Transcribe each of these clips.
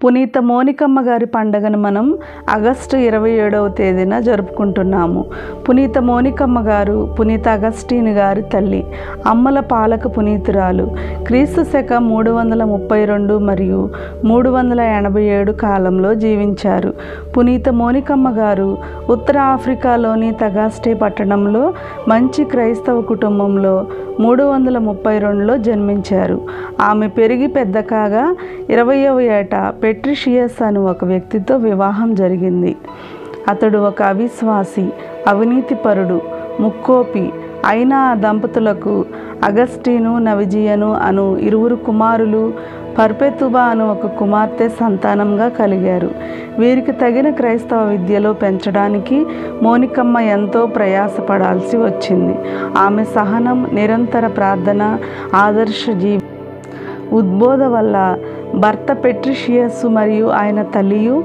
పునీత మోనికమ్మ గారి పండుగను మనం ఆగస్టు 27వ తేదీన జరుపుకుంటున్నాము. పునీత మోనికమ్మ గారు పునీత అగస్టీని గారి తల్లి, అమ్మల పాలక పునీతురాలు. క్రీస్తు శకం 332 మరియు 387 కాలంలో జీవించారు. పునీత మోనికమ్మ గారు ఉత్తర ఆఫ్రికాలోని తగాస్టే పట్టణంలో మంచి క్రైస్తవ కుటుంబంలో 332లో జన్మించారు. ఆమె పెరిగి పెద్ద కాగా 20వ ఏట పెట్రిషియస్ అను ఒక వ్యక్తితో వివాహం జరిగింది. అతడు ఒక అవిశ్వాసి, అవినీతిపరుడు, ముక్కోపి. అయినా ఆ దంపతులకు అగస్టీను, నవిజియను అను 2 కుమారులు, పర్పెతుబా అను ఒక కుమార్తె సంతానంగా కలిగారు. వీరికి తగిన క్రైస్తవ విద్యలో పెంచడానికి మోనికమ్మ ఎంతో ప్రయాసపడాల్సి వచ్చింది. ఆమె సహనం, నిరంతర ప్రార్థన, ఆదర్శ ఉద్బోధ వల్ల భర్త పెట్రిషియస్ మరియు ఆయన తల్లియు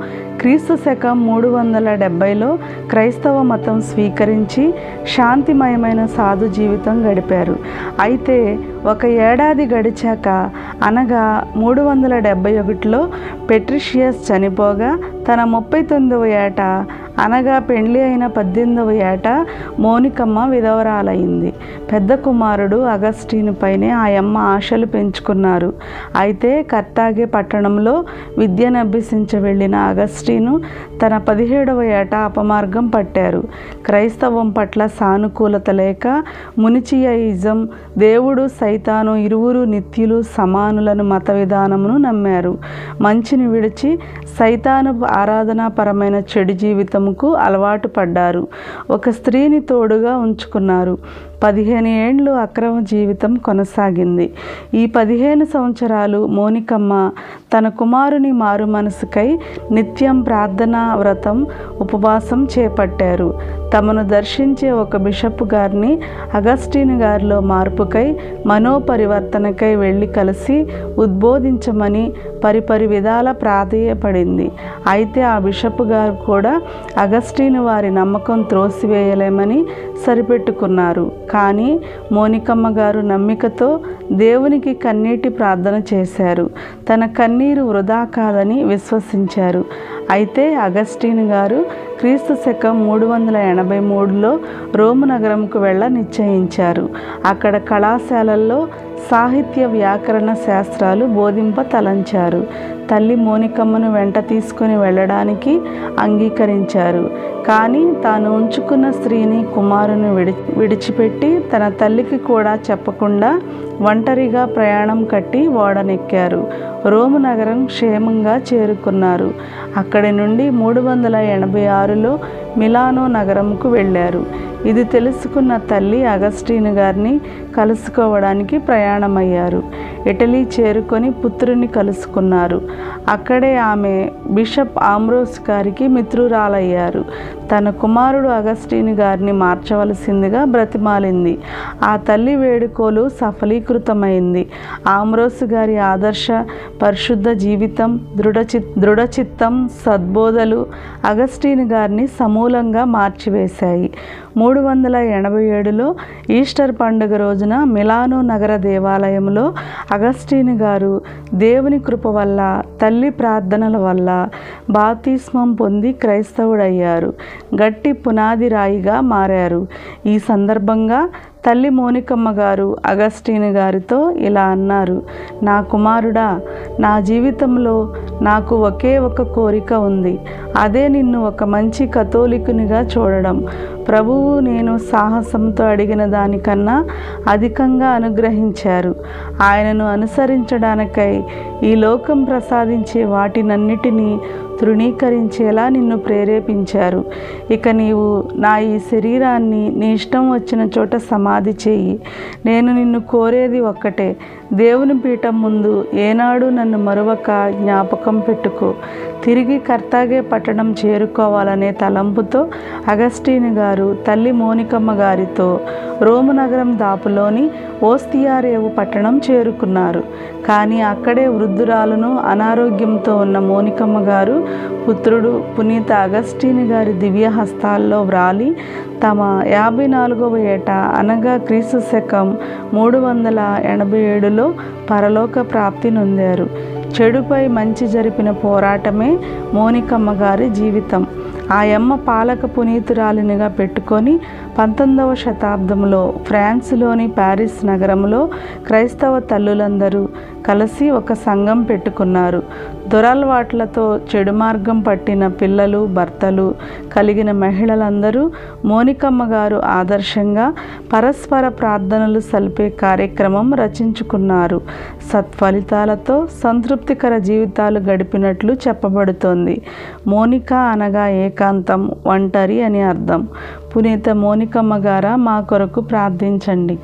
క్రీస్తు శకం 370లో క్రైస్తవ మతం స్వీకరించి శాంతిమయమైన సాధు జీవితం గడిపారు. అయితే ఒక ఏడాది గడిచాక, అనగా 371లో పెట్రిషియస్ చనిపోగా, తన 39వ ఏట అనగా పెండ్లి అయిన 18వ ఏట మోనికమ్మ విధవరాలైంది. పెద్ద కుమారుడు అగస్టీను పైనే ఆయమ్మ ఆశలు పెంచుకున్నారు. అయితే కర్తాగే పట్టణంలో విద్యను అభ్యసించ వెళ్ళిన అగస్టీను తన 17వ ఏట అపమార్గం పట్టారు. క్రైస్తవం పట్ల సానుకూలత లేక మునిచియాయిజం, దేవుడు సైతాను ఇరువురు నిత్యులు సమానులను మత విధానమును నమ్మారు. మంచిని విడిచి సైతాను ఆరాధనాపరమైన చెడు జీవితముకు అలవాటు పడ్డారు. ఒక స్త్రీని తోడుగా ఉంచుకున్నారు. 15 ఏండ్లు అక్రమ జీవితం కొనసాగింది. ఈ 15 సంవత్సరాలు మోనికమ్మ తన కుమారుని మారు మనసుకై నిత్యం ప్రార్థన, వ్రతం, ఉపవాసం చేపట్టారు. తమను దర్శించే ఒక బిషప్ గారిని అగస్టీన్ గారిలో మార్పుకై, మనోపరివర్తనకై వెళ్ళి కలిసి ఉద్బోధించమని పరిపరి విధాల ప్రాధేయపడింది. అయితే ఆ బిషప్ గారు కూడా అగస్టీన్ వారి నమ్మకం త్రోసివేయలేమని సరిపెట్టుకున్నారు. కానీ మోనికమ్మ గారు నమ్మికతో దేవునికి కన్నీటి ప్రార్థన చేశారు. తన కన్నీరు వృధా కాదని విశ్వసించారు. అయితే అగస్టీన్ గారు క్రీస్తు శకం 383లో రోము నగరంకు వెళ్ళ నిశ్చయించారు. అక్కడ కళాశాలల్లో సాహిత్య, వ్యాకరణ శాస్త్రాలు బోధింప తలంచారు. తల్లి మోనికమ్మను వెంట తీసుకుని వెళ్ళడానికి అంగీకరించారు. కానీ తాను ఉంచుకున్న స్త్రీని, కుమారుని విడిచిపెట్టి తన తల్లికి కూడా చెప్పకుండా ఒంటరిగా ప్రయాణం కట్టి ఓడనెక్కారు. రోము నగరం క్షేమంగా చేరుకున్నారు. అక్కడి నుండి 386లో మిలానో నగరంకు వెళ్ళారు. ఇది తెలుసుకున్న తల్లి అగస్టీన్ గారిని కలుసుకోవడానికి ప్రయాణమయ్యారు. ఇటలీ చేరుకొని పుత్రుని కలుసుకున్నారు. అక్కడే ఆమె బిషప్ ఆంబ్రోస్ గారికి మిత్రురాలయ్యారు. తన కుమారుడు అగస్టీన్ గారిని మార్చవలసిందిగా బ్రతిమాలింది. ఆ తల్లి వేడుకోలు సఫలీకృతమైంది. ఆంబ్రోస్ గారి ఆదర్శ పరిశుద్ధ జీవితం, దృఢచిత్తం, సద్బోధలు అగస్టీన్ గారిని సమూలంగా మార్చివేశాయి. 387లో ఈస్టర్ పండుగ రోజున మిలానో నగర దేవాలయంలో అగస్టీన్ గారు దేవుని కృప వల్ల, తల్లి ప్రార్థనల వల్ల బాప్తిస్మం పొంది క్రైస్తవుడయ్యారు. గట్టి పునాది రాయిగా మారారు. ఈ సందర్భంగా తల్లి మోనికమ్మ గారు అగస్టీన్ గారితో ఇలా అన్నారు: నా కుమారుడా, నా జీవితంలో నాకు ఒకే ఒక కోరిక ఉంది. అదే నిన్ను ఒక మంచి కథోలికునిగా చూడడం. ప్రభువు నేను సాహసంతో అడిగిన దానికన్నా అధికంగా అనుగ్రహించారు. ఆయనను అనుసరించడానికై ఈ లోకం ప్రసాదించే వాటినన్నిటినీ తృణీకరించేలా నిన్ను ప్రేరేపించారు. ఇక నీవు నా ఈ శరీరాన్ని నీ ఇష్టం వచ్చిన చోట సమాధి చేయి. నేను నిన్ను కోరేది ఒక్కటే, దేవుని పీఠం ముందు ఏనాడు నన్ను మరొక జ్ఞాపకం పెట్టుకో. తిరిగి కర్తాగే పట్టణం చేరుకోవాలనే తలంపుతో అగస్టీన్ గారు తల్లి మోనికమ్మ గారితో రోము నగరం దాపులోని ఓస్తియారేవు పట్టణం చేరుకున్నారు. కానీ అక్కడే వృద్ధురాలును, అనారోగ్యంతో ఉన్న మోనికమ్మ గారు పుత్రుడు పునీత అగస్టీన్ గారి దివ్య హస్తాల్లో వ్రాలి తమ 54వ ఏట అనగా క్రీస్తు శకం 387లో పరలోక ప్రాప్తి నొందారు. చెడుపై మంచి జరిపిన పోరాటమే మోనికమ్మ గారి జీవితం. ఆయమ్మ పాలక పునీతురాలినిగా పెట్టుకొని 19వ శతాబ్దంలో ఫ్రాన్స్లోని ప్యారిస్ నగరంలో క్రైస్తవ తల్లులందరూ కలిసి ఒక సంఘం పెట్టుకున్నారు. దురలవాట్లతో చెడు మార్గం పట్టిన పిల్లలు, భర్తలు కలిగిన మహిళలందరూ మోనికమ్మ గారు ఆదర్శంగా పరస్పర ప్రార్థనలు సల్పే కార్యక్రమం రచించుకున్నారు. సత్ఫలితాలతో సంతృప్తికర జీవితాలు గడిపినట్లు చెప్పబడుతోంది. మోనిక అనగా ఏకాంతం, ఒంటరి అని అర్థం. పునీత మోనికమ్మ గారా మా కొరకు ప్రార్థించండి.